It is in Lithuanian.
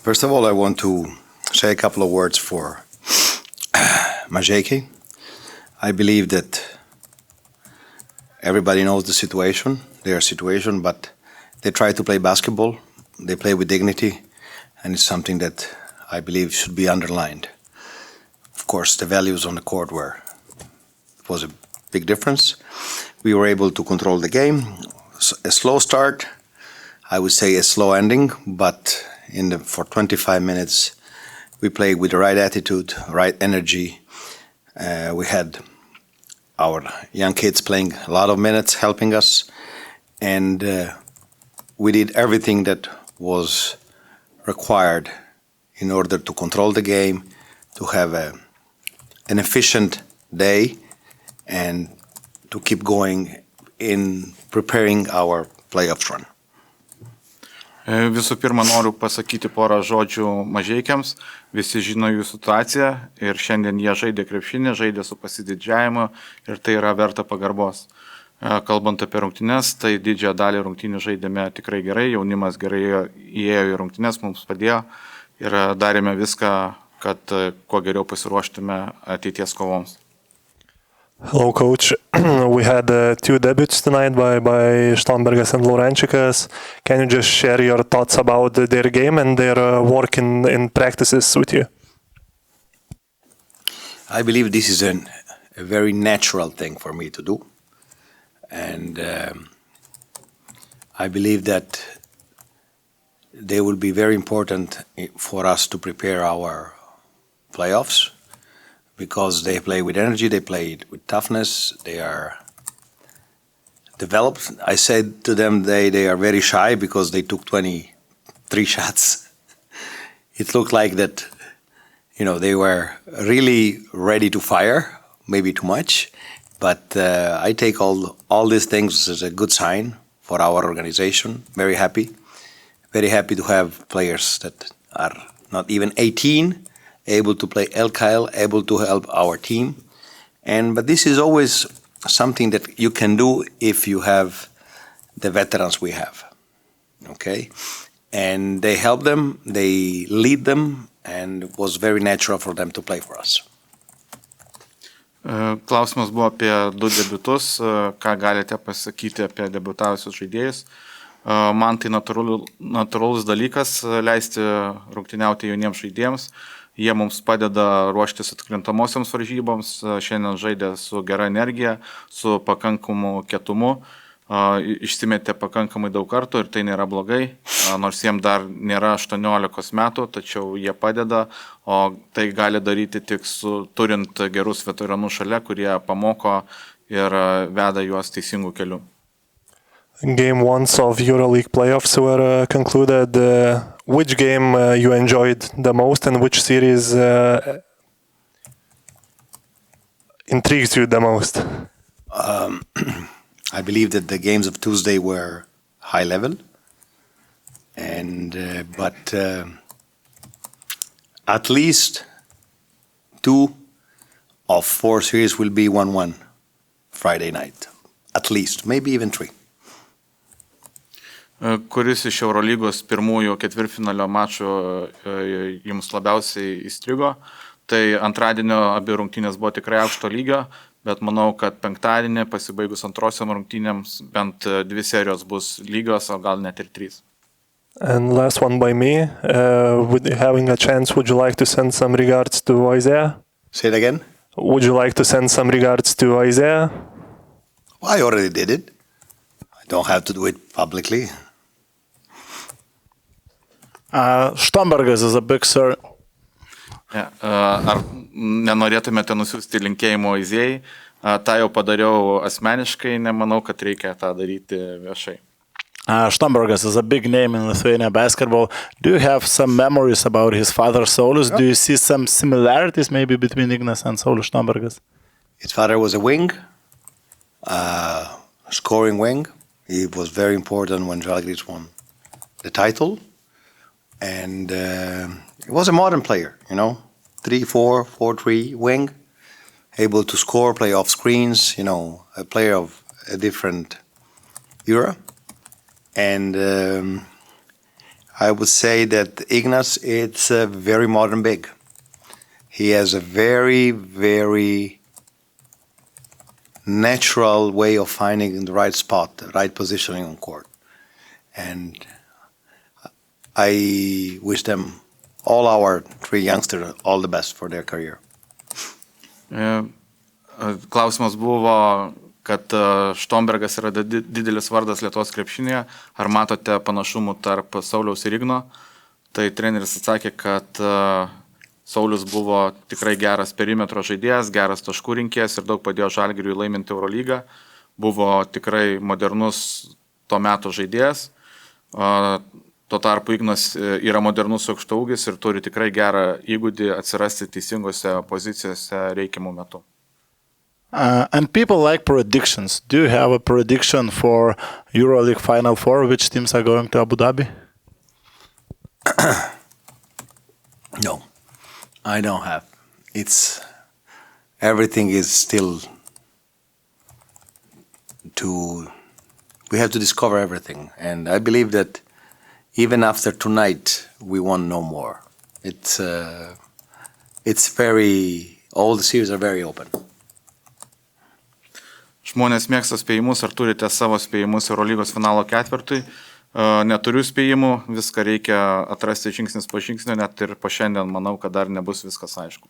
First of all, I want to say a couple of words for Mažeikiai. I believe that everybody knows the situation, their situation, but they try to play basketball. They play with dignity, and it's something that I believe should be underlined. Of course, the values on the court was a big difference. We were able to control the game. A slow start, I would say a slow ending, but for 25 minutes we played with the right attitude, right energy. We had our young kids playing a lot of minutes, helping us, and we did everything that was required in order to control the game, to have an efficient day, and to keep going in preparing our playoff run. Visų pirma, noriu pasakyti porą žodžių Mažeikiams. Visi žino jų situaciją ir šiandien jie žaidė krepšinį, žaidė su pasididžiavimu ir tai yra verta pagarbos. Kalbant apie rungtynes, tai didžiąją dalį rungtynių žaidėme tikrai gerai, jaunimas gerai įėjo į rungtynes, mums padėjo ir darėme viską, kad kuo geriau pasiruoštume ateities kovoms. Hello, coach. We had two debuts tonight by Štombergas and Laurenčikas. Can you just share your thoughts about their game and their work in practices with you? I believe this is a very natural thing for me to do. And I believe that they will be very important for us to prepare our playoffs, because they play with energy, they play with toughness, they are developed. I said to them they are very shy because they took 23 shots. It looked like that, they were really ready to fire, maybe too much. But I take all these things as a good sign for our organization. Very happy to have players that are not even 18, able to play LKL, able to help our team. But this is always something that you can do if you have the veterans we have. Okay? And they help them, they lead them, and it was very natural for them to play for us. Klausimas buvo apie du debiutus, ką galite pasakyti apie debiutavusius žaidėjus. Man tai natūralus dalykas leisti rungtyniauti jauniems žaidėjams. Jie mums padeda ruoštis atkrintamosioms varžyboms, šiandien žaidė su gera energija, su pakankamu kietumu, išsimetė pakankamai daug kartų ir tai nėra blogai, nors jiems dar nėra 18 metų, tačiau jie padeda, o tai gali daryti tik turint gerus veteranus šalia, kurie pamoko ir veda juos teisingų kelių. Game 1 of EuroLeague playoffs were concluded. Which game you enjoyed the most and which series intrigues you the most? I believe that the games of Tuesday were high level, but at least 2 of 4 series will be 1-1 Friday night. At least, maybe even 3. Kuris iš Eurolygos pirmųjų ketvirtfinalio mačų jums labiausiai įstrigo? Tai antradienio abi rungtynės buvo tikrai aukšto lygio, bet manau, kad penktadienį pasibaigus antrosiom rungtynėms bent 2 serijos bus lygios, o gal net ir 3. And last one by me, having a chance, would you like to send some regards to Isaiah? Say it again? Would you like to send some regards to Isaiah? Well, I already did it. I don't have to do it publicly. Štombergas is a big sir. Ar nenorėtumėte nusiųsti linkėjimo Izėjai? tą jau padariau asmeniškai, nemanau, kad reikia tą daryti viešai. Štombergas is a big name in Lithuania basketball. Do you have some memories about his father, Saulius? Do you see some similarities maybe between Ignas and Saulius Štombergas? His father was a wing, scoring wing. He was very important when Žalgiris won the title. And he was a modern player, 3-4, 4-3 wing, able to score, play off screens, a player of a different era. And I would say that Ignas, it's a very modern big. He has a very, very natural way of finding the right spot, the right positioning on court. And I wish them, all our three youngsters, all the best for their career. Klausimas buvo, kad Štombergas yra didelis vardas Lietuvos krepšinėje. Ar matote panašumų tarp Sauliaus ir Igno? Tai treneris atsakė, kad Saulius buvo tikrai geras perimetro žaidėjas, geras taškų rinkėjas ir daug padėjo Žalgiriui laiminti Eurolygą. Buvo tikrai modernus to meto žaidėjas. Tuo tarpu Ignas yra modernus aukštaūgis ir turi tikrai gerą įgūdį atsirasti teisingose pozicijose reikiamų metų. And people like predictions. Do you have a prediction for EuroLeague Final Four? Which teams are going to Abu Dhabi? No, I don't have. Everything is still we have to discover everything. And I believe that even after tonight, we won't know more. All the series are very open. Žmonės mėgsta spėjimus, ar turite savo spėjimus Eurolygos finalo ketvirtui? Neturiu spėjimų, viską reikia atrasti žingsnis po žingsnio, net ir po šiandien manau, kad dar nebus viskas aišku.